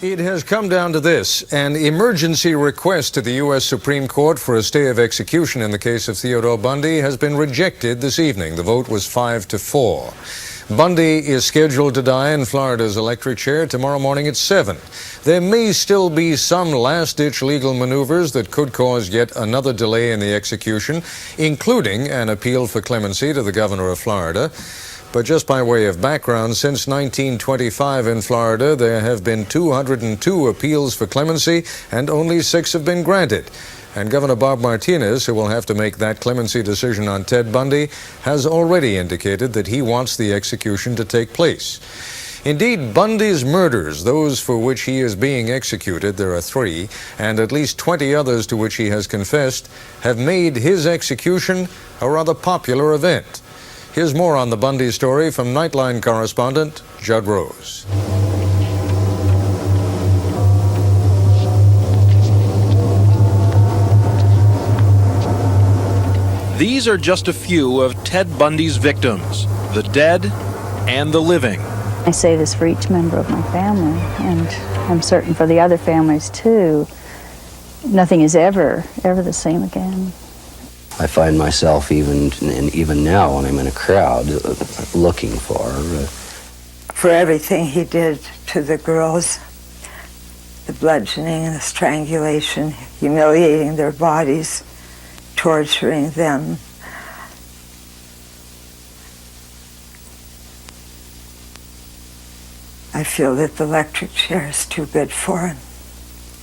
It has come down to this. An emergency request to the U.S. Supreme Court for a stay of execution in the case of Theodore Bundy has been rejected this evening. The vote was 5-4. Bundy is scheduled to die in Florida's electric chair tomorrow morning at 7. There may still be some last-ditch legal maneuvers that could cause yet another delay in the execution, including an appeal for clemency to the governor of Florida. But just by way of background, since 1925 in Florida, there have been 202 appeals for clemency, and only 6 have been granted. And Governor Bob Martinez, who will have to make that clemency decision on Ted Bundy, has already indicated that he wants the execution to take place. Indeed, Bundy's murders, those for which he is being executed, there are 3, and at least 20 others to which he has confessed, have made his execution a rather popular event. Here's more on the Bundy story from Nightline correspondent Judd Rose. These are just a few of Ted Bundy's victims, the dead and the living. I say this for each member of my family, and I'm certain for the other families too. Nothing is ever the same again. I find myself even now when I'm in a crowd looking for everything he did to the girls, the bludgeoning and the strangulation, humiliating their bodies, torturing them. I feel that the electric chair is too good for him.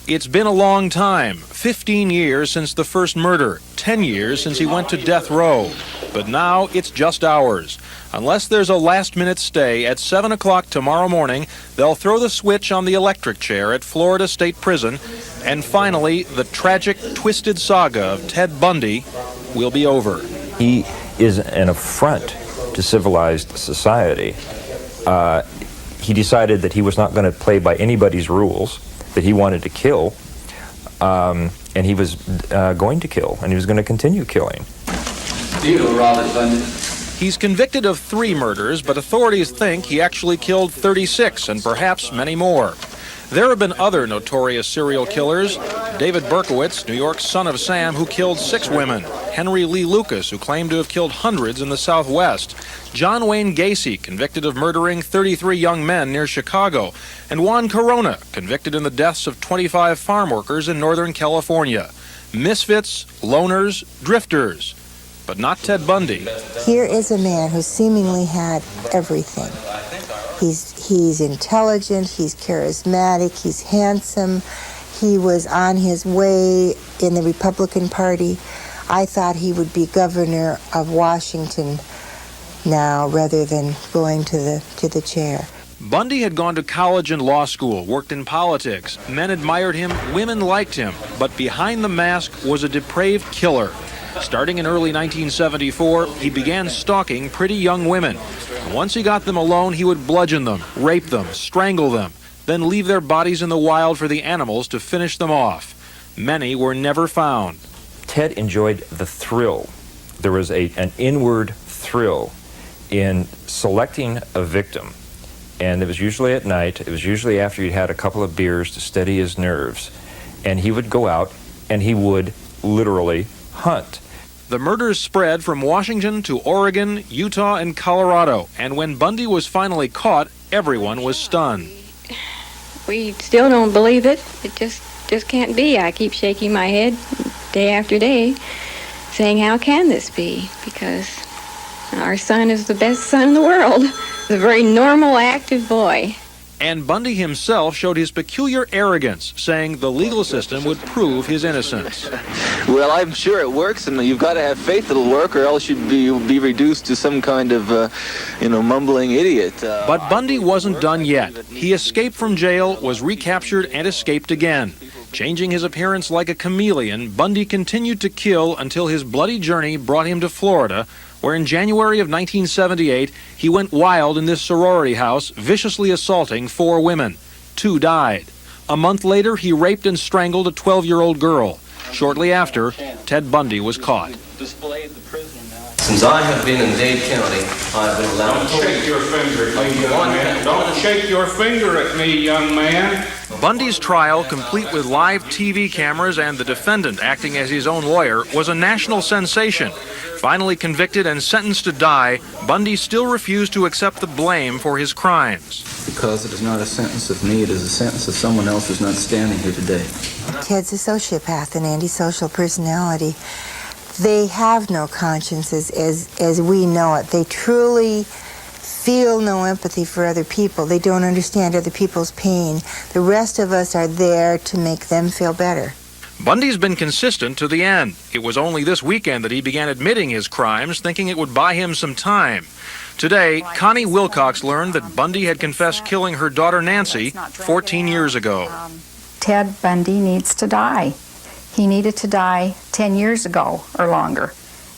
It's been a long time, 15 years since the first murder, 10 years since he went to death row. But now it's just hours. Unless there's a last-minute stay, at 7 o'clock tomorrow morning, they'll throw the switch on the electric chair at Florida State Prison, and finally, the tragic, twisted saga of Ted Bundy will be over. He is an affront to civilized society. He decided that he was not going to play by anybody's rules, that he wanted to kill, and he was going to kill, and he was going to continue killing. Theodore Robert Bundy. He's convicted of 3 murders, but authorities think he actually killed 36 and perhaps many more. There have been other notorious serial killers. David Berkowitz, New York's son of Sam, who killed 6 women. Henry Lee Lucas, who claimed to have killed hundreds in the Southwest. John Wayne Gacy, convicted of murdering 33 young men near Chicago. And Juan Corona, convicted in the deaths of 25 farm workers in Northern California. Misfits, loners, drifters. But not Ted Bundy. Here is a man who seemingly had everything. He's intelligent, he's charismatic, he's handsome. He was on his way in the Republican Party. I thought he would be governor of Washington now rather than going to the chair. Bundy had gone to college and law school, worked in politics. Men admired him, women liked him, but behind the mask was a depraved killer. Starting in early 1974, he began stalking pretty young women. Once he got them alone, he would bludgeon them, rape them, strangle them, then leave their bodies in the wild for the animals to finish them off. Many were never found. Ted enjoyed the thrill. There was an inward thrill in selecting a victim, and it was usually at night. It was usually after he'd had a couple of beers to steady his nerves, and he would go out and he would literally hunt. The murders spread from Washington to Oregon, Utah, and Colorado, and when Bundy was finally caught, everyone was stunned. We still don't believe it. It just can't be. I keep shaking my head day after day, saying, how can this be? Because our son is the best son in the world. He's a very normal, active boy. And Bundy himself showed his peculiar arrogance, saying the legal system would prove his innocence. Well, I'm sure it works, and you've got to have faith it'll work, or else you'd be reduced to some kind of, mumbling idiot. But Bundy wasn't done yet. He escaped from jail, was recaptured, and escaped again. Changing his appearance like a chameleon, Bundy continued to kill until his bloody journey brought him to Florida, where in January of 1978, he went wild in this sorority house, viciously assaulting 4 women. 2 died. A month later, he raped and strangled a 12-year-old girl. Shortly after, Ted Bundy was caught. Since I have been in Dade County, I've been allowed Don't to... shake your finger at me, young man. Don't shake your finger at me, young man. Bundy's trial, complete with live TV cameras and the defendant acting as his own lawyer, was a national sensation. Finally convicted and sentenced to die, Bundy still refused to accept the blame for his crimes. Because it is not a sentence of me, it is a sentence of someone else who's not standing here today. Ted's a sociopath, an antisocial personality. They have no consciences as we know it. They truly feel no empathy for other people. They don't understand other people's pain. The rest of us are there to make them feel better. Bundy's been consistent to the end. It was only this weekend that he began admitting his crimes, thinking it would buy him some time. Today, Connie Wilcox learned that Bundy had confessed killing her daughter Nancy 14 years ago. Ted Bundy needs to die. He needed to die 10 years ago or longer,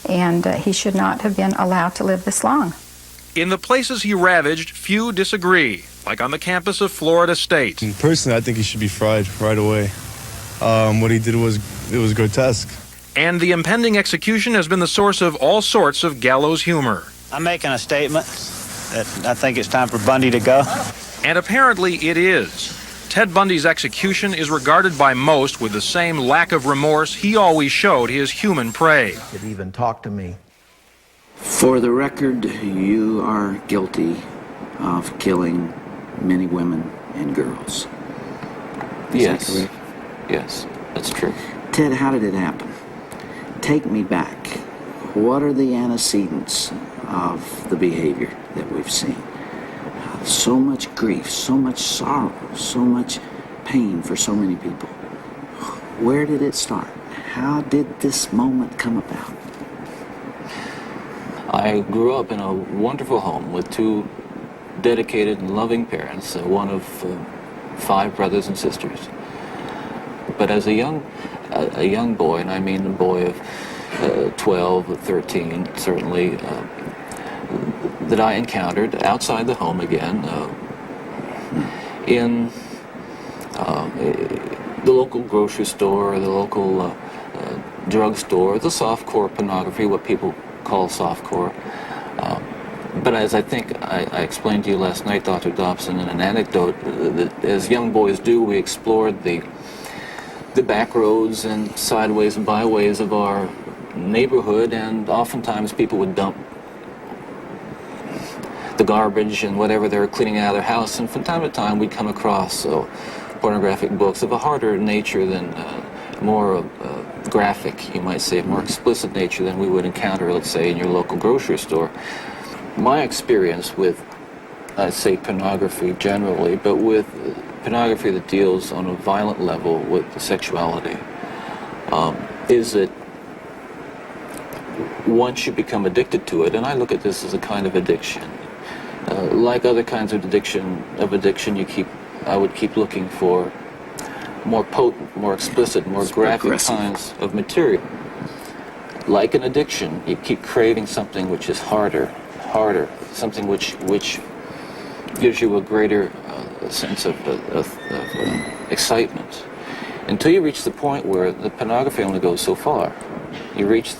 and he should not have been allowed to live this long. In the places he ravaged, few disagree, like on the campus of Florida State. Personally, I think he should be fried right away. What he did was grotesque. And the impending execution has been the source of all sorts of gallows humor. I'm making a statement that I think it's time for Bundy to go. And apparently it is. Ted Bundy's execution is regarded by most with the same lack of remorse he always showed his human prey. Could even talk to me. For the record, you are guilty of killing many women and girls. Yes. Yes, that's true. Ted, how did it happen? Take me back. What are the antecedents of the behavior that we've seen? So much grief, so much sorrow, so much pain for so many people. Where did it start? How did this moment come about? I grew up in a wonderful home with two dedicated and loving parents, one of 5 brothers and sisters. But as a young boy, and I mean a boy of 12 or 13, certainly, that I encountered outside the home again, in the local grocery store, the local drugstore, the softcore pornography, what people call softcore. But as I think I explained to you last night, Dr. Dobson, in an anecdote, that as young boys do, we explored the back roads and sideways and byways of our neighborhood, and oftentimes people would dump the garbage and whatever they were cleaning out of their house, and from time to time we'd come across pornographic books of a harder nature than more graphic, you might say, more explicit nature than we would encounter, let's say, in your local grocery store. My experience with, I'd say, pornography generally, but with pornography that deals on a violent level with sexuality, is that once you become addicted to it, and I look at this as a kind of addiction, like other kinds of addiction, I would keep looking for more potent, more explicit, more graphic kinds of material. Like an addiction, you keep craving something which is harder, something which gives you a greater sense of excitement, until you reach the point where the pornography only goes so far. You reach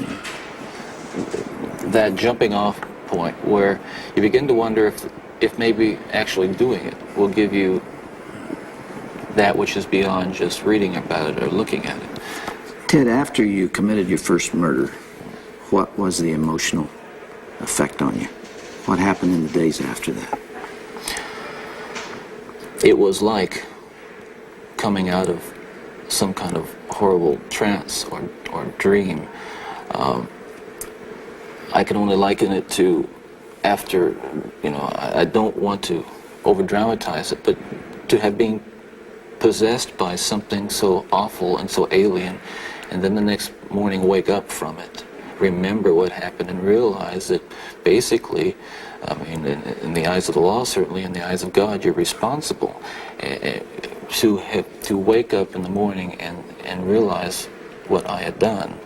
that jumping off point where you begin to wonder if maybe actually doing it will give you that which is beyond just reading about it or looking at it. Ted, after you committed your first murder, what was the emotional effect on you? What happened in the days after that? It was like coming out of some kind of horrible trance or dream. I can only liken it to after, I don't want to over-dramatize it, but to have been possessed by something so awful and so alien, and then the next morning wake up from it, remember what happened, and realize that basically, in the eyes of the law, certainly in the eyes of God, you're responsible. To wake up in the morning and realize what I had done,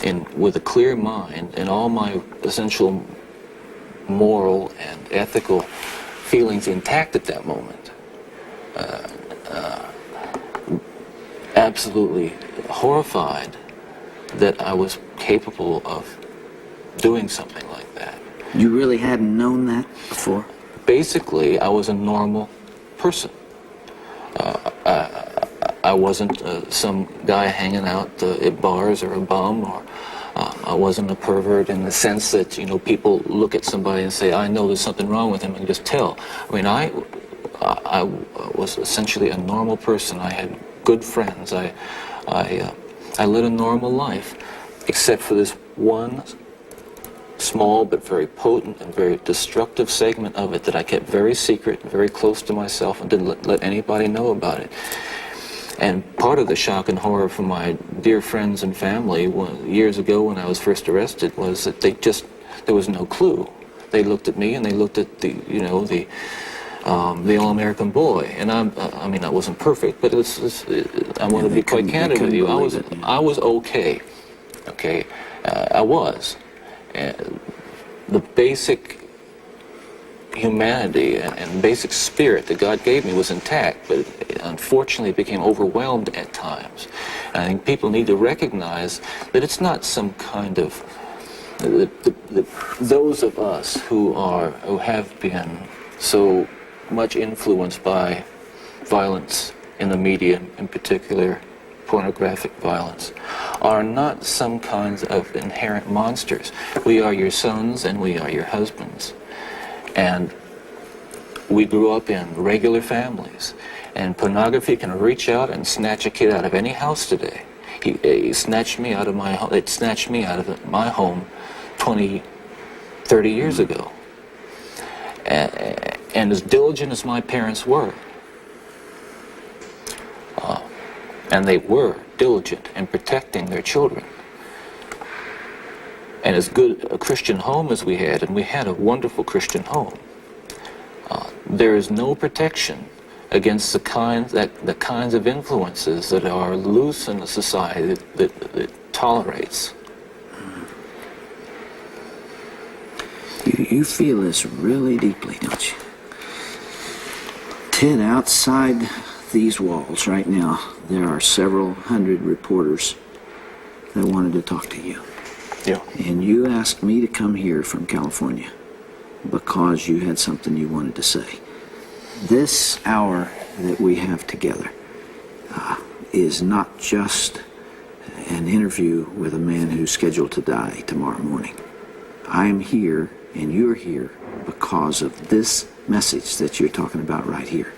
and with a clear mind and all my essential moral and ethical feelings intact at that moment, absolutely horrified that I was capable of doing something like that. You really hadn't known that before? Basically, I was a normal person. I wasn't some guy hanging out at bars or a bum, or I wasn't a pervert in the sense that, you know, people look at somebody and say, I know there's something wrong with him, and just tell. I mean, I was essentially a normal person. I had good friends. I led a normal life, except for this one small but very potent and very destructive segment of it that I kept very secret, very close to myself, and didn't let anybody know about it. And part of the shock and horror for my dear friends and family years ago when I was first arrested was that there was no clue. They looked at me and they looked at the all-American boy. And I mean, I wasn't perfect, but I want to be quite candid with you. I was okay. Okay, I was. The basic humanity and basic spirit that God gave me was intact, but unfortunately it became overwhelmed at times. And I think people need to recognize that it's not some kind of those of us who have been so much influenced by violence in the media, in particular pornographic violence, are not some kinds of inherent monsters. We are your sons and we are your husbands. And we grew up in regular families. And pornography can reach out and snatch a kid out of any house today. He snatched me out of my home. It snatched me out of my home 20, 30 years ago. And as diligent as my parents were, and they were diligent in protecting their children, and as good a Christian home as we had, and we had a wonderful Christian home, there is no protection against the kinds of influences that are loose in a society that tolerates. You feel this really deeply, don't you? Ted, outside these walls right now, there are several hundred reporters that wanted to talk to you. Yeah. And you asked me to come here from California because you had something you wanted to say. This hour that we have together is not just an interview with a man who's scheduled to die tomorrow morning. I am here and you're here because of this message that you're talking about right here.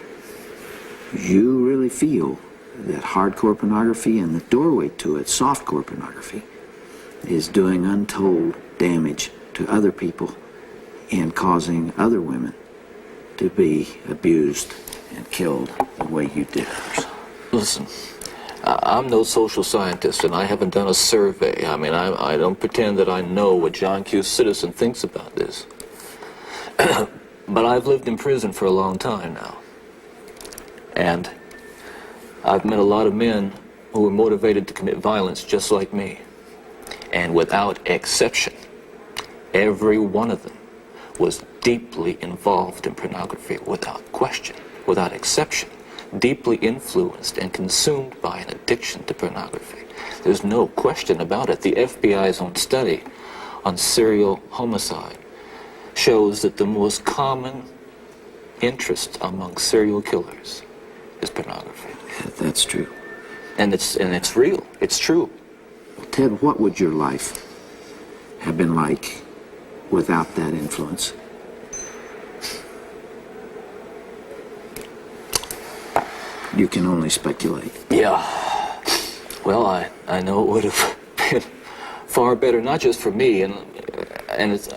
You really feel that hardcore pornography and the doorway to it, softcore pornography, is doing untold damage to other people and causing other women to be abused and killed the way you did others. Listen, I'm no social scientist, and I haven't done a survey. I mean, I don't pretend that I know what John Q. Citizen thinks about this. But I've lived in prison for a long time now. And I've met a lot of men who were motivated to commit violence just like me. And without exception, every one of them was deeply involved in pornography, without question, without exception, deeply influenced and consumed by an addiction to pornography. There's no question about it. The FBI's own study on serial homicide shows that the most common interest among serial killers is pornography. That's true. And it's real. It's true. Ted, what would your life have been like without that influence? You can only speculate. Yeah. Well, I know it would have been far better, not just for me, and it's,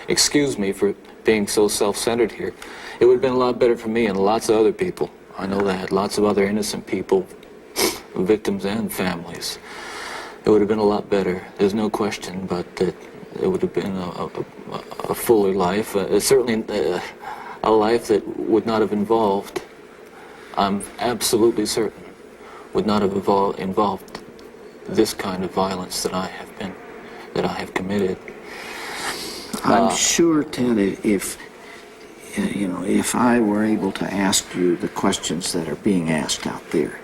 excuse me for being so self-centered here. It would have been a lot better for me and lots of other people. I know that. Lots of other innocent people, victims and families. It would have been a lot better. There's no question, but it would have been a fuller life. Certainly a life that would not have involved, I'm absolutely certain, would not have involved this kind of violence that I have committed. I'm sure, Ted, if I were able to ask you the questions that are being asked out there,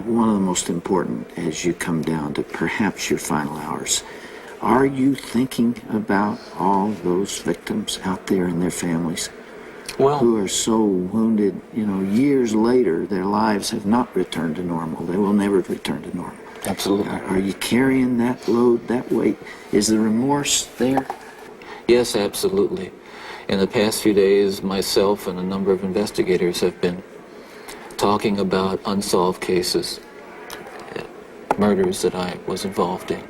one of the most important as you come down to perhaps your final hours Are you thinking about all those victims out there and their families who are so wounded, years later, their lives have not returned to normal. They will never return to normal. Absolutely. Are you carrying that load, that weight? Is the remorse there? Yes, absolutely. In the past few days, myself and a number of investigators have been talking about unsolved cases, murders that I was involved in.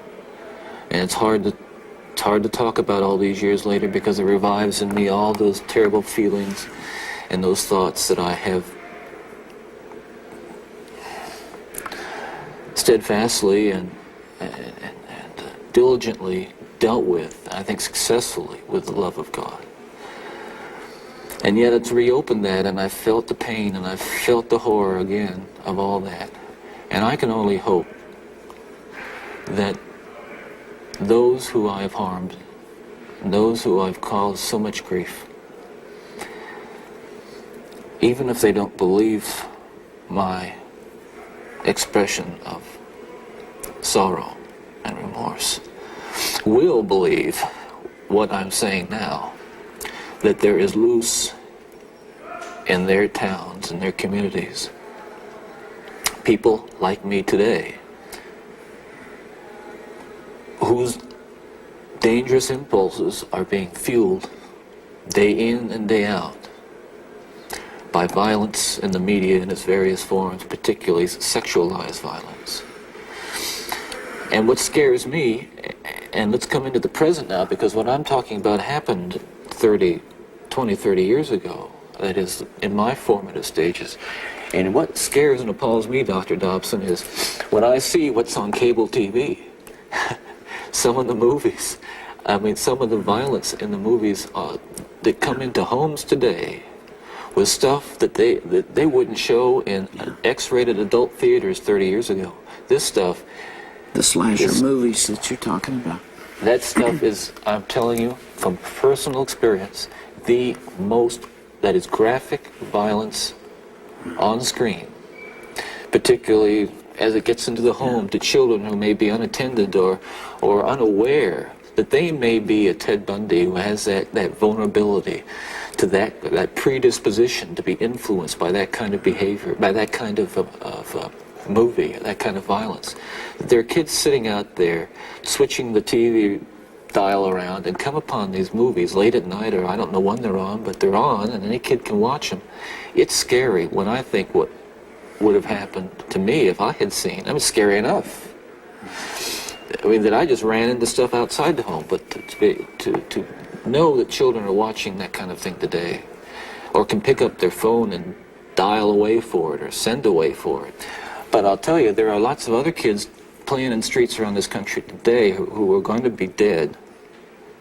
And it's hard to talk about all these years later because it revives in me all those terrible feelings and those thoughts that I have steadfastly and diligently dealt with, I think successfully, with the love of God. And yet it's reopened that, and I felt the pain and I felt the horror again of all that. And I can only hope that those who I have harmed, those who I've caused so much grief, even if they don't believe my expression of sorrow and remorse, will believe what I'm saying now, that there is loose in their towns and their communities people like me today whose dangerous impulses are being fueled day in and day out by violence in the media in its various forms, particularly sexualized violence. And what scares me, and let's come into the present now, because what I'm talking about happened 20, 30 years ago, that is, in my formative stages. And what scares and appalls me, Dr. Dobson, is when I see what's on cable TV, some of the movies, some of the violence in the movies that come into homes today with stuff that they wouldn't show in X-rated adult theaters 30 years ago. This stuff... The slasher movies that you're talking about. That stuff is, I'm telling you, from personal experience, the most, that is graphic violence on screen, particularly as it gets into the home to children who may be unattended or unaware that they may be a Ted Bundy who has that vulnerability to that predisposition to be influenced by that kind of behavior, by that kind of movie, that kind of violence. There are kids sitting out there switching the TV dial around and come upon these movies late at night, or I don't know when they're on, but they're on and any kid can watch them. It's scary when I think what would have happened to me if I had seen. Scary enough. That I just ran into stuff outside the home, but to know that children are watching that kind of thing today, or can pick up their phone and dial away for it or send away for it. But I'll tell you, there are lots of other kids playing in streets around this country today who are going to be dead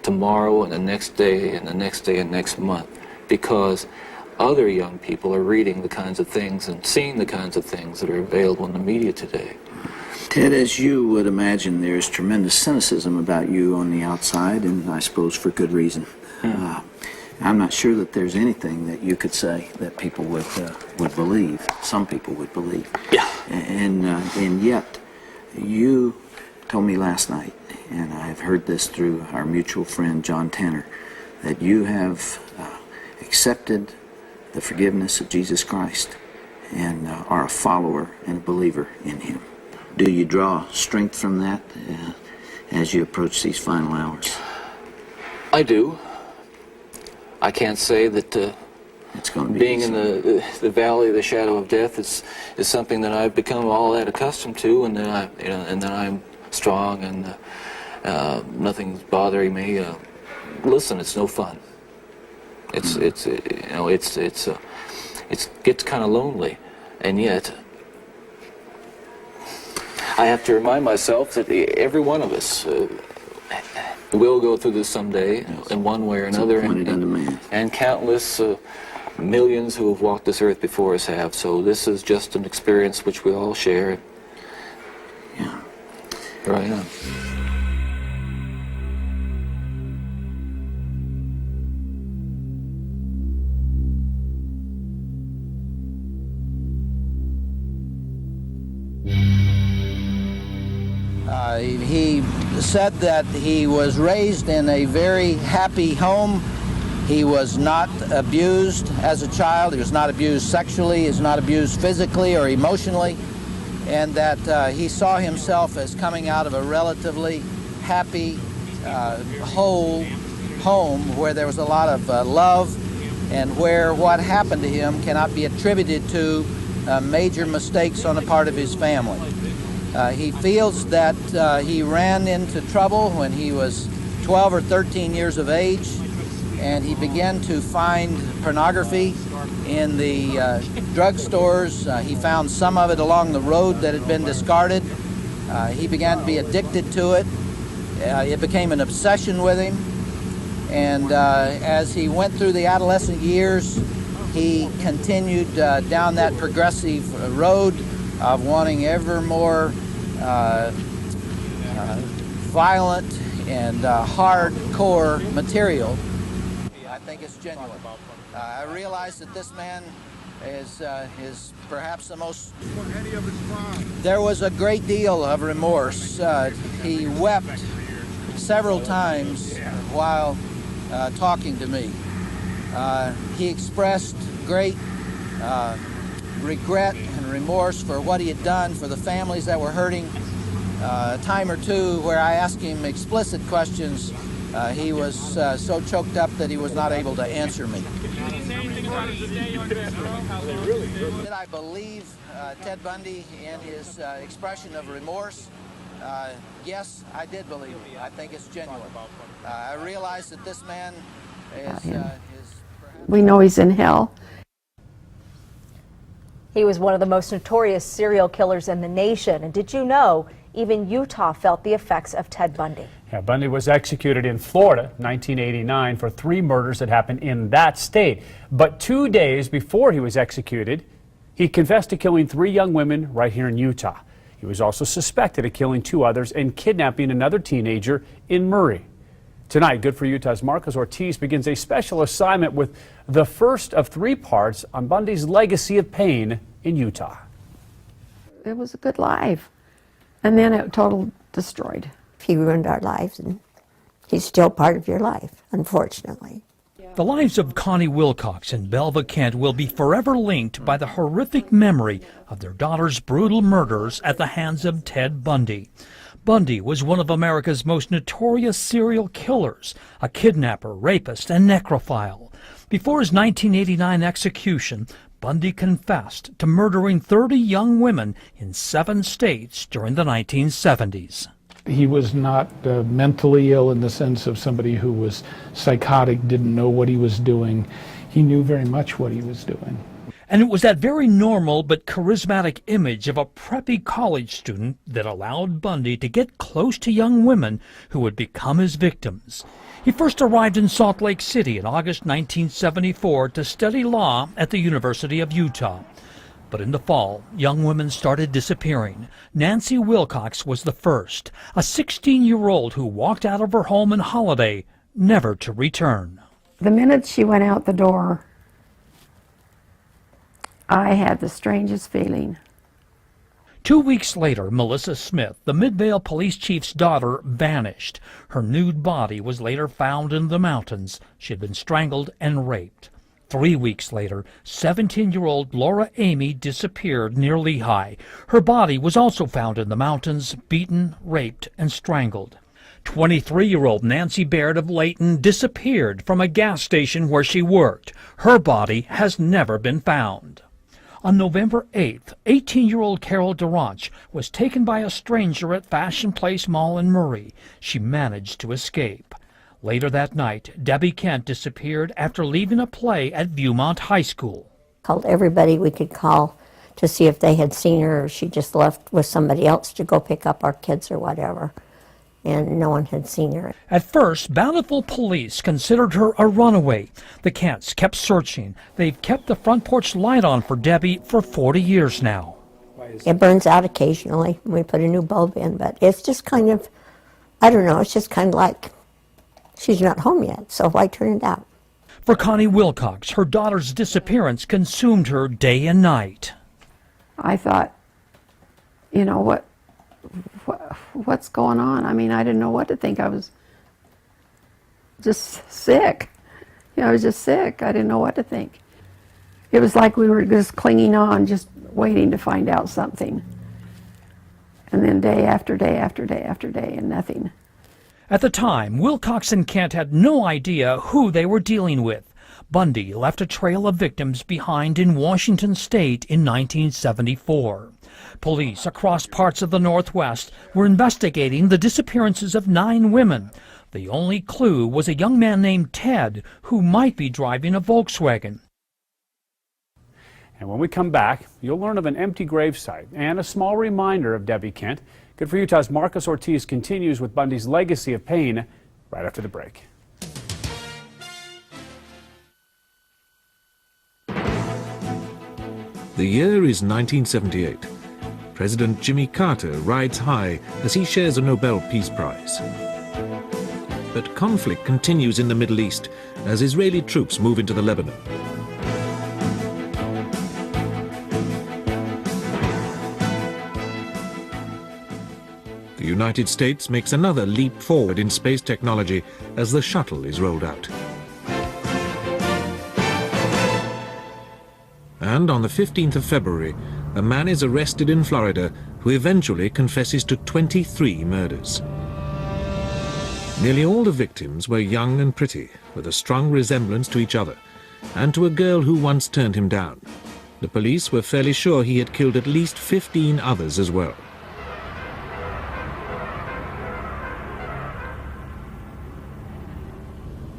tomorrow and the next day and the next day and next month because other young people are reading the kinds of things and seeing the kinds of things that are available in the media today. Ted, as you would imagine, there's tremendous cynicism about you on the outside, and I suppose for good reason. I'm not sure that there's anything that you could say that people would believe. Some people would believe. Yeah. And yet, you told me last night, and I've heard this through our mutual friend John Tanner, that you have accepted the forgiveness of Jesus Christ and are a follower and a believer in Him. Do you draw strength from that as you approach these final hours? I do. I can't say that it's going to be being easy. in the valley of the shadow of death is something that I've become all that accustomed to, and that I'm strong and nothing's bothering me. Listen, it's no fun. It gets kind of lonely, and yet I have to remind myself that every one of us will go through this someday, in one way or another, and countless millions who have walked this earth before us have. So this is just an experience which we all share. Yeah. Here I am. He said that he was raised in a very happy home. He was not abused as a child. He was not abused sexually. He was not abused physically or emotionally. And that he saw himself as coming out of a relatively happy, whole home where there was a lot of love, and where what happened to him cannot be attributed to major mistakes on the part of his family. He feels that he ran into trouble when he was 12 or 13 years of age, and he began to find pornography in the drugstores. He found some of it along the road that had been discarded. He began to be addicted to it. It became an obsession with him. And as he went through the adolescent years, he continued down that progressive road of wanting ever more violent and hardcore material. I think it's genuine. I realize that this man is perhaps the most... There was a great deal of remorse. He wept several times while talking to me. He expressed great regret and remorse for what he had done for the families that were hurting. A time or two where I asked him explicit questions, he was so choked up that he was not able to answer me. Did I believe Ted Bundy in his expression of remorse? Yes, I did believe it. I think it's genuine. I realize that this man is... We know he's in hell. He was one of the most notorious serial killers in the nation. And did you know even Utah felt the effects of Ted Bundy? Yeah, Bundy was executed in Florida, 1989, for 3 murders that happened in that state. But 2 days before he was executed, he confessed to killing 3 young women right here in Utah. He was also suspected of killing 2 others and kidnapping another teenager in Murray. Tonight, Good for Utah's Marcos Ortiz begins a special assignment with the first of 3 parts on Bundy's legacy of pain in Utah. It was a good life, and then it totally destroyed. He ruined our lives, and he's still part of your life, unfortunately. The lives of Connie Wilcox and Belva Kent will be forever linked by the horrific memory of their daughter's brutal murders at the hands of Ted Bundy. Bundy was one of America's most notorious serial killers, a kidnapper, rapist, and necrophile. Before his 1989 execution, Bundy confessed to murdering 30 young women in 7 states during the 1970s. He was not mentally ill in the sense of somebody who was psychotic, didn't know what he was doing. He knew very much what he was doing. And it was that very normal but charismatic image of a preppy college student that allowed Bundy to get close to young women who would become his victims. He first arrived in Salt Lake City in August 1974 to study law at the University of Utah. But in the fall, young women started disappearing. Nancy Wilcox was the first, a 16-year-old who walked out of her home in Holiday, never to return. The minute she went out the door, I had the strangest feeling. 2 weeks later, Melissa Smith, the Midvale police chief's daughter, vanished. Her nude body was later found in the mountains. She had been strangled and raped. 3 weeks later, 17-year-old Laura Amy disappeared near Lehigh. Her body was also found in the mountains, beaten, raped, and strangled. 23-year-old Nancy Baird of Layton disappeared from a gas station where she worked. Her body has never been found. On November 8th, 18-year-old Carol Durant was taken by a stranger at Fashion Place Mall in Murray. She managed to escape. Later that night, Debbie Kent disappeared after leaving a play at Viewmont High School. Called everybody we could call to see if they had seen her, or she just left with somebody else to go pick up our kids or whatever. And no one had seen her. At first, Bountiful police considered her a runaway. The Kents kept searching. They've kept the front porch light on for Debbie for 40 years now. It burns out occasionally when we put a new bulb in, but it's just kind of, I don't know, it's just kind of like she's not home yet, so why turn it out? For Connie Wilcox, her daughter's disappearance consumed her day and night. I thought, you know, what's going on? I mean, I didn't know what to think. I was just sick. You know, I was just sick. I didn't know what to think. It was like we were just clinging on, just waiting to find out something. And then day after day after day after day, and nothing. At the time, Wilcox and Kent had no idea who they were dealing with. Bundy left a trail of victims behind in Washington state in 1974. Police across parts of the Northwest were investigating the disappearances of 9 women. The only clue was a young man named Ted who might be driving a Volkswagen. And when we come back, you'll learn of an empty gravesite and a small reminder of Debbie Kent. Good for Utah's Marcus Ortiz continues with Bundy's legacy of pain right after the break. The year is 1978. President Jimmy Carter rides high as he shares a Nobel Peace Prize. But conflict continues in the Middle East as Israeli troops move into the Lebanon. The United States makes another leap forward in space technology as the shuttle is rolled out. And on the 15th of February, a man is arrested in Florida who eventually confesses to 23 murders. Nearly all the victims were young and pretty, with a strong resemblance to each other, and to a girl who once turned him down. The police were fairly sure he had killed at least 15 others as well.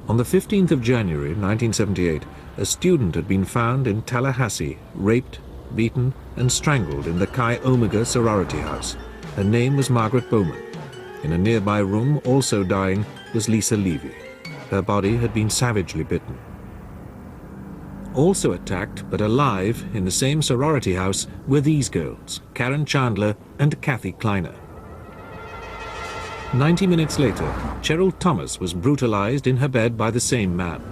On the 15th of January 1978, a student had been found in Tallahassee, raped, beaten, and strangled in the Chi Omega sorority house. Her name was Margaret Bowman. In a nearby room, also dying, was Lisa Levy. Her body had been savagely bitten. Also attacked, but alive, in the same sorority house were these girls, Karen Chandler and Kathy Kleiner. 90 minutes later, Cheryl Thomas was brutalized in her bed by the same man.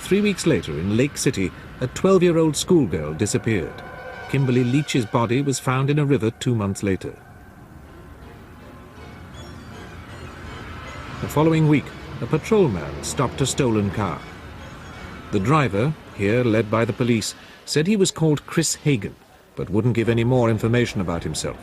3 weeks later, in Lake City, a 12-year-old schoolgirl disappeared. Kimberly Leach's body was found in a river 2 months later. The following week, a patrolman stopped a stolen car. The driver, here led by the police, said he was called Chris Hagen, but wouldn't give any more information about himself.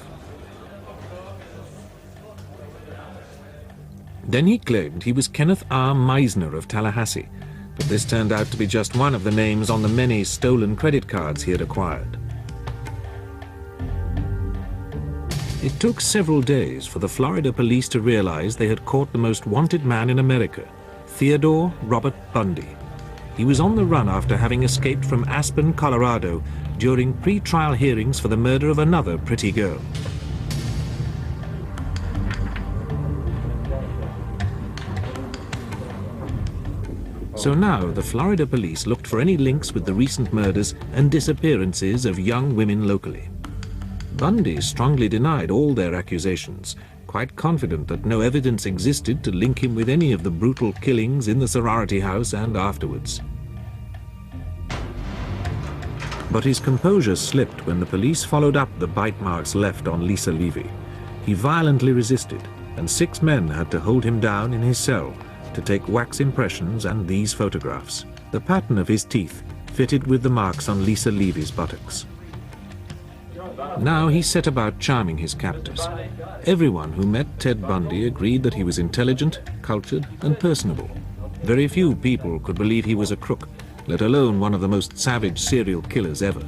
Then he claimed he was Kenneth R. Meisner of Tallahassee, but this turned out to be just one of the names on the many stolen credit cards he had acquired. It took several days for the Florida police to realize they had caught the most wanted man in America, Theodore Robert Bundy. He was on the run after having escaped from Aspen, Colorado, during pre-trial hearings for the murder of another pretty girl. So now the Florida police looked for any links with the recent murders and disappearances of young women locally. Bundy strongly denied all their accusations, quite confident that no evidence existed to link him with any of the brutal killings in the sorority house and afterwards. But his composure slipped when the police followed up the bite marks left on Lisa Levy. He violently resisted, and 6 men had to hold him down in his cell to take wax impressions and these photographs. The pattern of his teeth fitted with the marks on Lisa Levy's buttocks. Now he set about charming his captors. Everyone who met Ted Bundy agreed that he was intelligent, cultured, and personable. Very few people could believe he was a crook, let alone one of the most savage serial killers ever.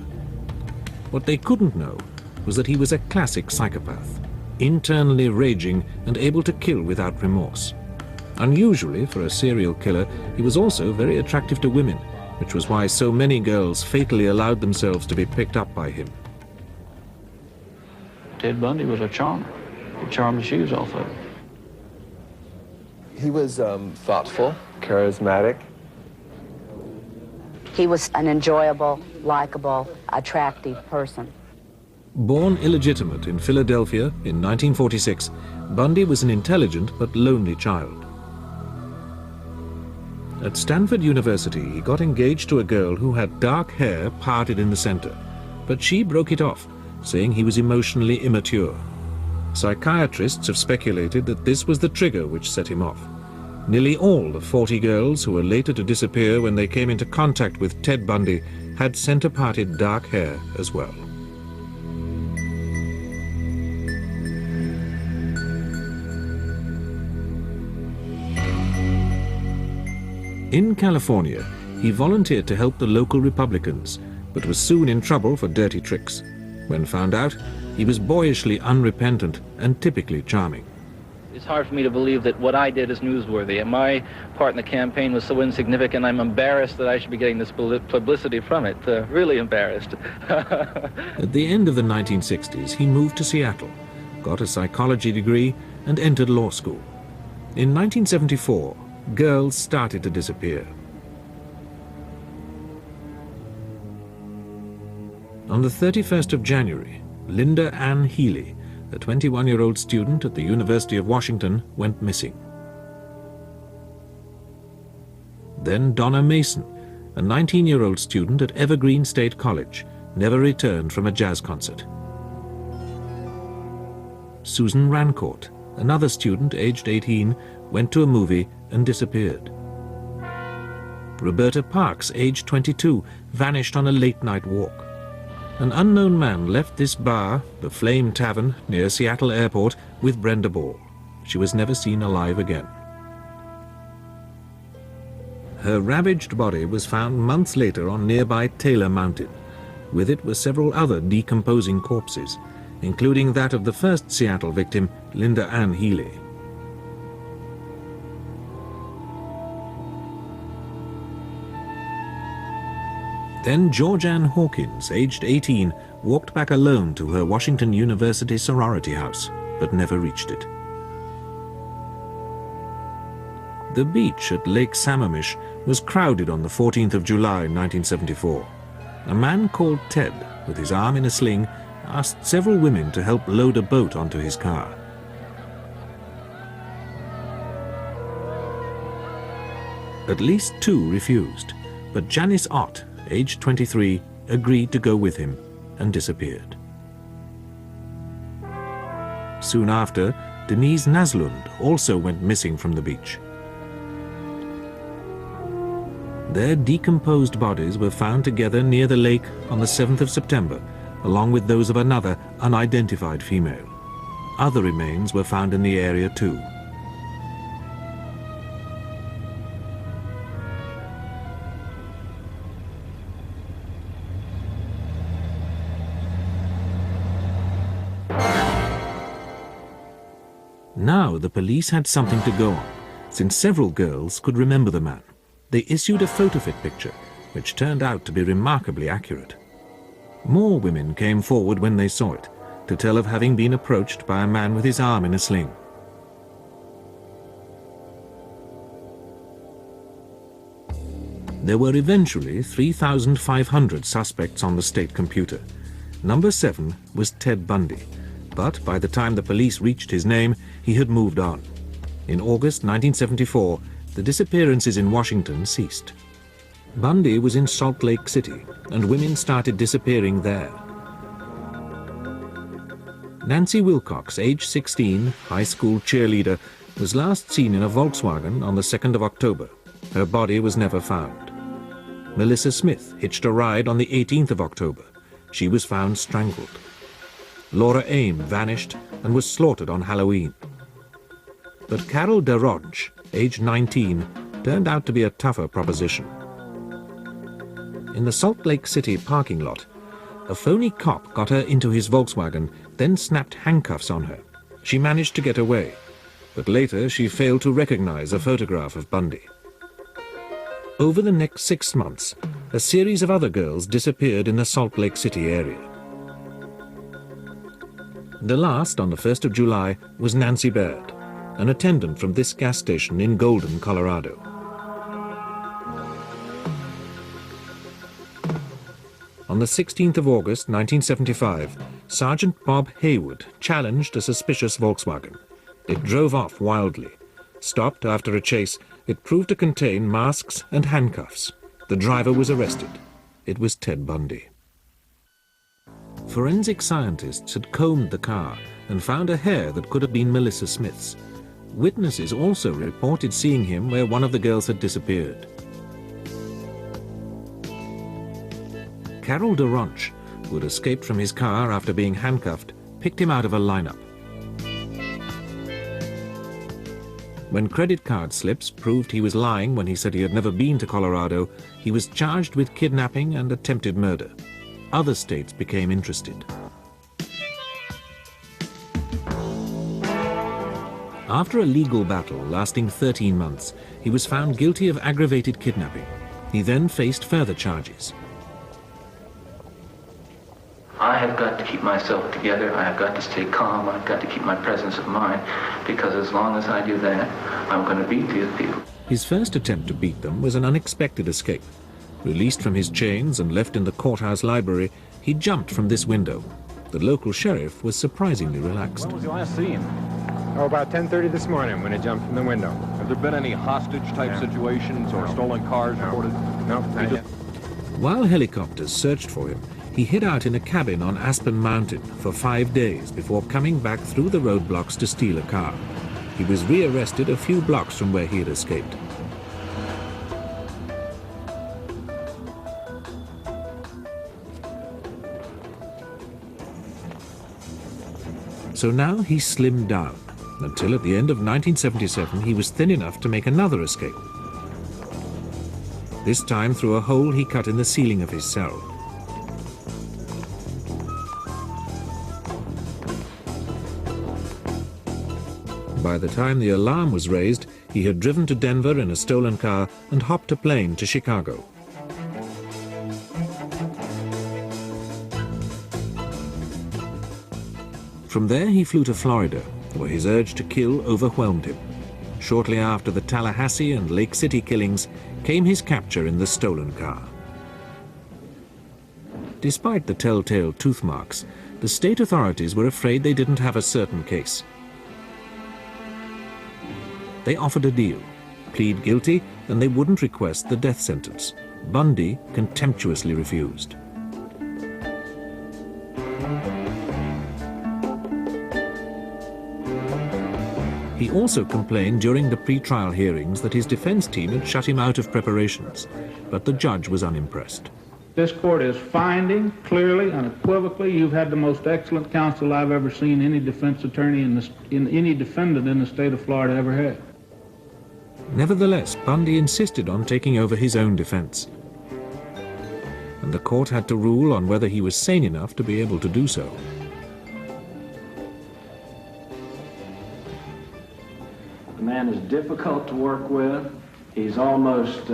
What they couldn't know was that he was a classic psychopath, internally raging and able to kill without remorse. Unusually for a serial killer, he was also very attractive to women, which was why so many girls fatally allowed themselves to be picked up by him. Ted Bundy was a charmer. He charmed the shoes off of him. He was thoughtful, charismatic. He was an enjoyable, likable, attractive person. Born illegitimate in Philadelphia in 1946, Bundy was an intelligent but lonely child. At Stanford University, he got engaged to a girl who had dark hair parted in the center, but she broke it off, saying he was emotionally immature. Psychiatrists have speculated that this was the trigger which set him off. Nearly all the 40 girls who were later to disappear when they came into contact with Ted Bundy had center-parted dark hair as well. In California, he volunteered to help the local Republicans, but was soon in trouble for dirty tricks. When found out, he was boyishly unrepentant and typically charming. It's hard for me to believe that what I did is newsworthy, and my part in the campaign was so insignificant. I'm embarrassed that I should be getting this publicity from it. Really embarrassed. At the end of the 1960s, he moved to Seattle, got a psychology degree, and entered law school. In 1974, girls started to disappear. On the 31st of January, Linda Ann Healy, a 21-year-old student at the University of Washington, went missing. Then Donna Mason, a 19-year-old student at Evergreen State College, never returned from a jazz concert. Susan Rancourt, another student aged 18, went to a movie and disappeared. Roberta Parks, aged 22, vanished on a late-night walk. An unknown man left this bar, the Flame Tavern, near Seattle Airport, with Brenda Ball. She was never seen alive again. Her ravaged body was found months later on nearby Taylor Mountain. With it were several other decomposing corpses, including that of the first Seattle victim, Linda Ann Healy. Then George Ann Hawkins, aged 18, walked back alone to her Washington University sorority house, but never reached it. The beach at Lake Sammamish was crowded on the 14th of July, 1974. A man called Ted, with his arm in a sling, asked several women to help load a boat onto his car. At least 2 refused, but Janice Ott, aged 23, agreed to go with him and disappeared. Soon after, Denise Naslund also went missing from the beach. Their decomposed bodies were found together near the lake on the 7th of September, along with those of another unidentified female. Other remains were found in the area too. Now the police had something to go on, since several girls could remember the man. They issued a photo-fit picture, which turned out to be remarkably accurate. More women came forward when they saw it, to tell of having been approached by a man with his arm in a sling. There were eventually 3,500 suspects on the state computer. Number 7 was Ted Bundy, but by the time the police reached his name, he had moved on. In August 1974, the disappearances in Washington ceased. Bundy was in Salt Lake City, and women started disappearing there. Nancy Wilcox, age 16, high school cheerleader, was last seen in a Volkswagen on the 2nd of October. Her body was never found. Melissa Smith hitched a ride on the 18th of October. She was found strangled. Laura Aim vanished and was slaughtered on Halloween. But Carol DeRodge, age 19, turned out to be a tougher proposition. In the Salt Lake City parking lot, a phony cop got her into his Volkswagen, then snapped handcuffs on her. She managed to get away, but later she failed to recognize a photograph of Bundy. Over the next 6 months, a series of other girls disappeared in the Salt Lake City area. The last, on the 1st of July, was Nancy Baird, an attendant from this gas station in Golden, Colorado. On the 16th of August, 1975, Sergeant Bob Haywood challenged a suspicious Volkswagen. It drove off wildly. Stopped after a chase, it proved to contain masks and handcuffs. The driver was arrested. It was Ted Bundy. Forensic scientists had combed the car and found a hair that could have been Melissa Smith's. Witnesses also reported seeing him where one of the girls had disappeared. Carol DeRonch, who had escaped from his car after being handcuffed, picked him out of a lineup. When credit card slips proved he was lying when he said he had never been to Colorado, he was charged with kidnapping and attempted murder. Other states became interested. After a legal battle lasting 13 months, he was found guilty of aggravated kidnapping. He then faced further charges. I have got to keep myself together. I have got to stay calm. I've got to keep my presence of mind, because as long as I do that, I'm going to beat these people. His first attempt to beat them was an unexpected escape. Released from his chains and left in the courthouse library, he jumped from this window. The local sheriff was surprisingly relaxed. When was you last seen? Oh, about 10:30 this morning when he jumped from the window. Have there been any hostage-type situations or stolen cars reported? No, not yet. While helicopters searched for him, he hid out in a cabin on Aspen Mountain for 5 days before coming back through the roadblocks to steal a car. He was rearrested a few blocks from where he had escaped. So now he slimmed down, until at the end of 1977 he was thin enough to make another escape. This time through a hole he cut in the ceiling of his cell. By the time the alarm was raised, he had driven to Denver in a stolen car and hopped a plane to Chicago. From there he flew to Florida, where his urge to kill overwhelmed him. Shortly after the Tallahassee and Lake City killings came his capture in the stolen car. Despite the telltale tooth marks, the state authorities were afraid they didn't have a certain case. They offered a deal: plead guilty and they wouldn't request the death sentence. Bundy contemptuously refused. He also complained during the pre-trial hearings that his defense team had shut him out of preparations, but the judge was unimpressed. This court is finding clearly, unequivocally, you've had the most excellent counsel I've ever seen any defense attorney in any defendant in the state of Florida ever had. Nevertheless, Bundy insisted on taking over his own defense, and the court had to rule on whether he was sane enough to be able to do so. The man is difficult to work with. He's almost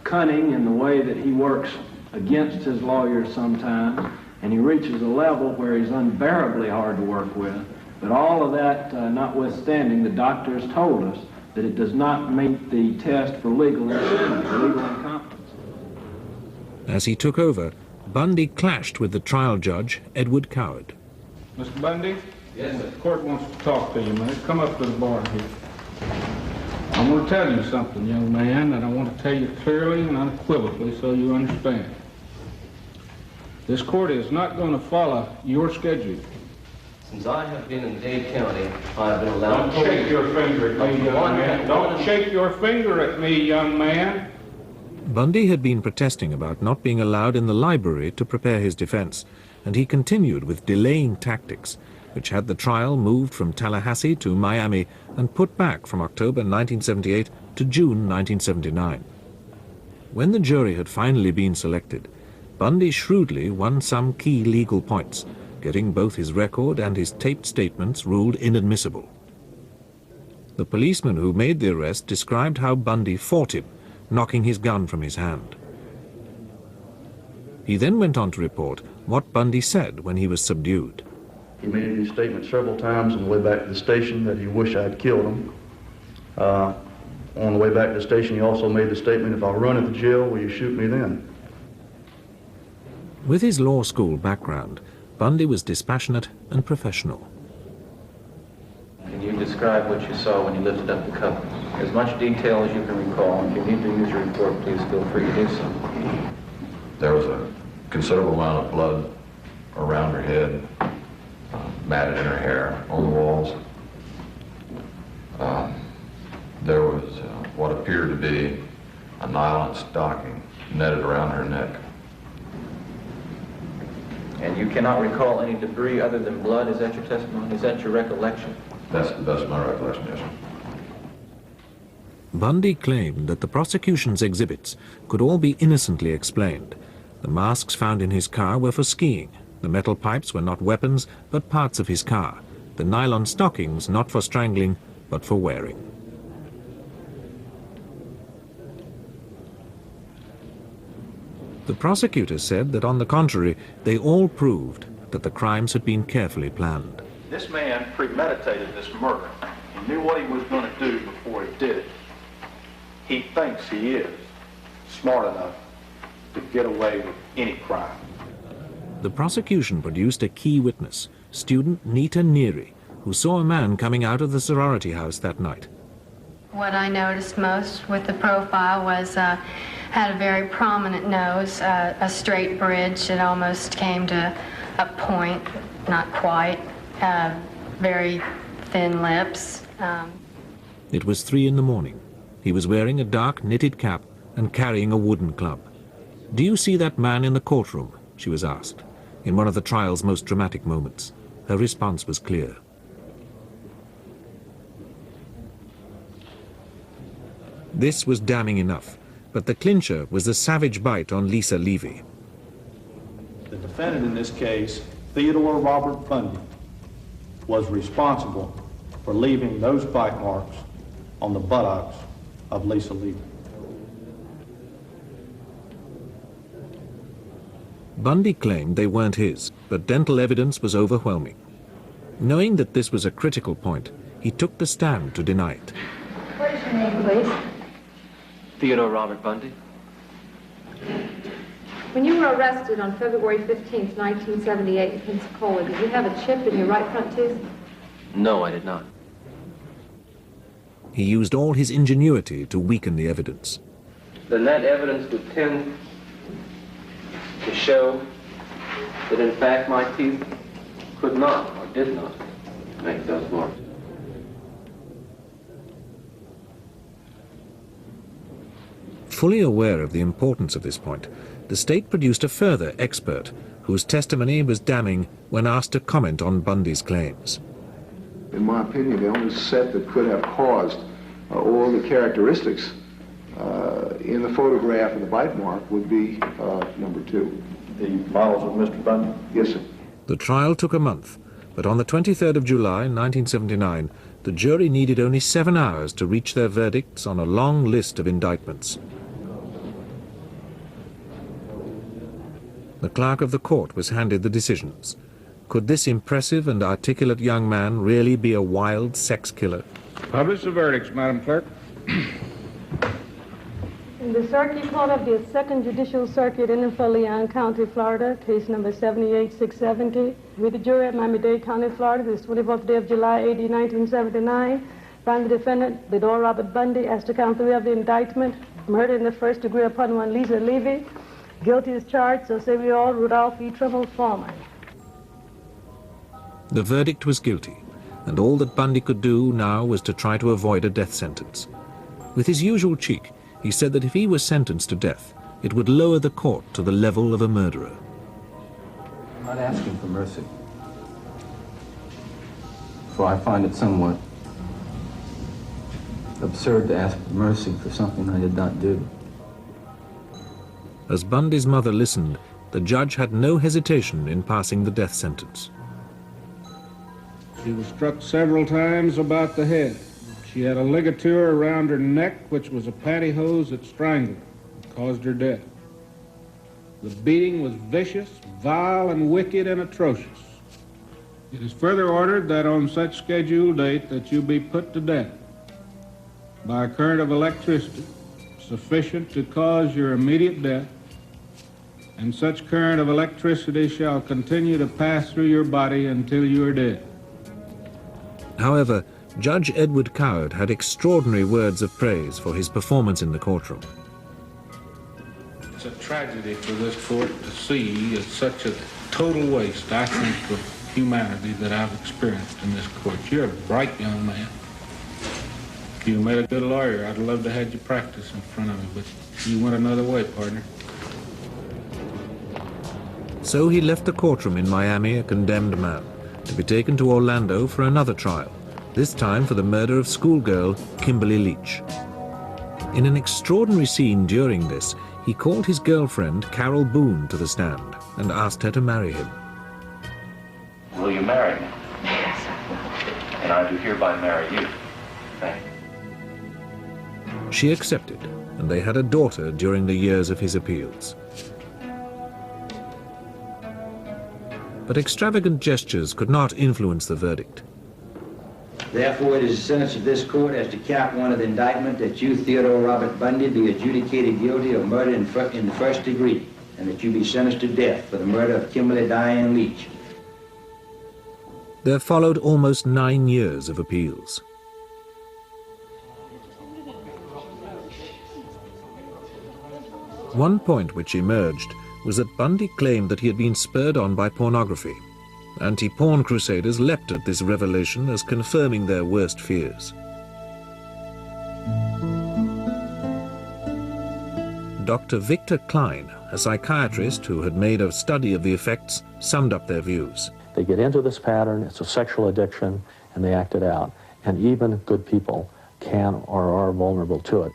cunning in the way that he works against his lawyers sometimes, and he reaches a level where he's unbearably hard to work with. But all of that notwithstanding, the doctors told us that it does not meet the test for legal incompetence. As he took over, Bundy clashed with the trial judge, Edward Coward. Mr. Bundy? Yes, sir. The court wants to talk to you, man. Come up to the bar here. I want to tell you something, young man, and I want to tell you clearly and unequivocally so you understand. This court is not going to follow your schedule. Since I have been in Dade County, I have been allowed Don't shake your finger at me, young man. Don't shake your finger at me, young man. Bundy had been protesting about not being allowed in the library to prepare his defense, and he continued with delaying tactics, which had the trial moved from Tallahassee to Miami and put back from October 1978 to June 1979. When the jury had finally been selected, Bundy shrewdly won some key legal points, getting both his record and his taped statements ruled inadmissible. The policeman who made the arrest described how Bundy fought him, knocking his gun from his hand. He then went on to report what Bundy said when he was subdued. He made these statements several times on the way back to the station that he wished I'd killed him. On the way back to the station, he also made the statement, "If I run at the jail, will you shoot me then?" With his law school background, Bundy was dispassionate and professional. Can you describe what you saw when you lifted up the cover? As much detail as you can recall. If you need to use your report, please feel free to do so. There was a considerable amount of blood around her nylon stocking netted around her neck. And you cannot recall any debris other than blood? Is that your testimony? Is that your recollection? That's the best of my recollection, yes, sir. Bundy claimed that the prosecution's exhibits could all be innocently explained. The masks found in his car were for skiing. The metal pipes were not weapons, but parts of his car. The nylon stockings not for strangling, but for wearing. The prosecutor said that, on the contrary, they all proved that the crimes had been carefully planned. This man premeditated this murder. He knew what he was going to do before he did it. He thinks he is smart enough to get away with any crime. The prosecution produced a key witness, student Nita Neary, who saw a man coming out of the sorority house that night. What I noticed most with the profile was had a very prominent nose, a straight bridge that almost came to a point, not quite, very thin lips. It was 3 in the morning. He was wearing a dark knitted cap and carrying a wooden club. "Do you see that man in the courtroom?" she was asked, in one of the trial's most dramatic moments. Her response was clear. This was damning enough, but the clincher was the savage bite on Lisa Levy. The defendant in this case, Theodore Robert Bundy, was responsible for leaving those bite marks on the buttocks of Lisa Levy. Bundy claimed they weren't his, but dental evidence was overwhelming. Knowing that this was a critical point, he took the stand to deny it. What is your name, please? Theodore Robert Bundy. When you were arrested on February 15th, 1978 in Pensacola, did you have a chip in your right front tooth? No, I did not. He used all his ingenuity to weaken the evidence. Then that evidence would tend to show that in fact my teeth could not or did not make those marks. Fully aware of the importance of this point, the state produced a further expert whose testimony was damning when asked to comment on Bundy's claims. In my opinion, the only set that could have caused all the characteristics in the photograph of the bite mark would be number 2. The models of Mr. Bundy? Yes, sir. The trial took a month, but on the 23rd of July, 1979, the jury needed only 7 hours to reach their verdicts on a long list of indictments. The clerk of the court was handed the decisions. Could this impressive and articulate young man really be a wild sex killer? Publish the verdicts, Madam Clerk. In the Circuit Court of the 2nd Judicial Circuit in Leon County, Florida, case number 78670, with the jury at Miami-Dade County, Florida, this 24th day of July, AD 1979, found the defendant, Theodore Robert Bundy, as to count 3 of the indictment, murder in the first degree upon one Lisa Levy, guilty as charged, so say we all, Rudolph E. Trimble, foreman. The verdict was guilty, and all that Bundy could do now was to try to avoid a death sentence. With his usual cheek, he said that if he was sentenced to death, it would lower the court to the level of a murderer. I'm not asking for mercy, for I find it somewhat absurd to ask for mercy for something I did not do. As Bundy's mother listened, the judge had no hesitation in passing the death sentence. She was struck several times about the head. She had a ligature around her neck, which was a pantyhose that strangled her, caused her death. The beating was vicious, vile, and wicked, and atrocious. It is further ordered that on such scheduled date that you be put to death by a current of electricity sufficient to cause your immediate death, and such current of electricity shall continue to pass through your body until you are dead. However, Judge Edward Coward had extraordinary words of praise for his performance in the courtroom. It's a tragedy for this court to see such a total waste, I think, of humanity that I've experienced in this court. You're a bright young man. You made a good lawyer. I'd love to have you practice in front of me, but you went another way, partner. So he left the courtroom in Miami a condemned man, to be taken to Orlando for another trial, this time for the murder of schoolgirl Kimberly Leach. In an extraordinary scene during this, he called his girlfriend Carol Boone to the stand and asked her to marry him. Will you marry me? Yes. And I do hereby marry you. Thank you. She accepted, and they had a daughter during the years of his appeals. But extravagant gestures could not influence the verdict. Therefore, it is the sentence of this court as to count one of the indictment that you, Theodore Robert Bundy, be adjudicated guilty of murder in the first degree, and that you be sentenced to death for the murder of Kimberly Diane Leach. There followed almost 9 years of appeals. One point which emerged was that Bundy claimed that he had been spurred on by pornography. Anti-porn crusaders leapt at this revelation as confirming their worst fears. Dr. Victor Klein, a psychiatrist who had made a study of the effects, summed up their views. They get into this pattern, it's a sexual addiction, and they act it out. And even good people can or are vulnerable to it.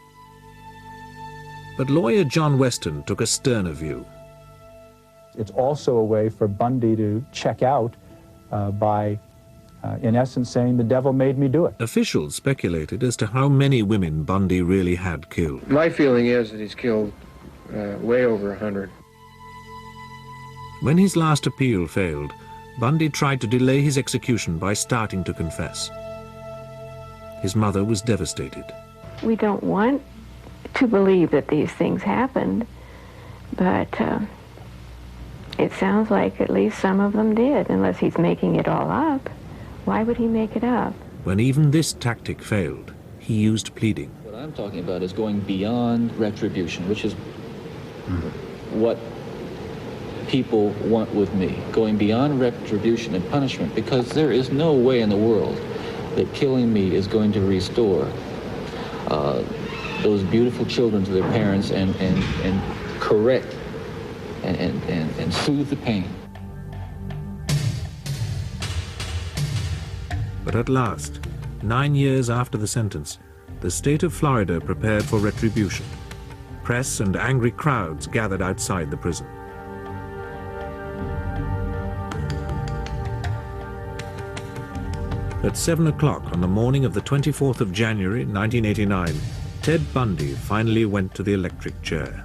But lawyer John Weston took a sterner view. It's also a way for Bundy to check out by, in essence, saying the devil made me do it. Officials speculated as to how many women Bundy really had killed. My feeling is that he's killed way over 100. When his last appeal failed, Bundy tried to delay his execution by starting to confess. His mother was devastated. We don't want to believe that these things happened, but it sounds like at least some of them did, unless he's making it all up. Why would he make it up? When even this tactic failed, he used pleading. What I'm talking about is going beyond retribution, which is what people want with me. Going beyond retribution and punishment, because there is no way in the world that killing me is going to restore those beautiful children to their parents and correct and soothe the pain. But at last, 9 years after the sentence, the state of Florida prepared for retribution. Press and angry crowds gathered outside the prison. At 7 o'clock on the morning of the 24th of January, 1989, Ted Bundy finally went to the electric chair.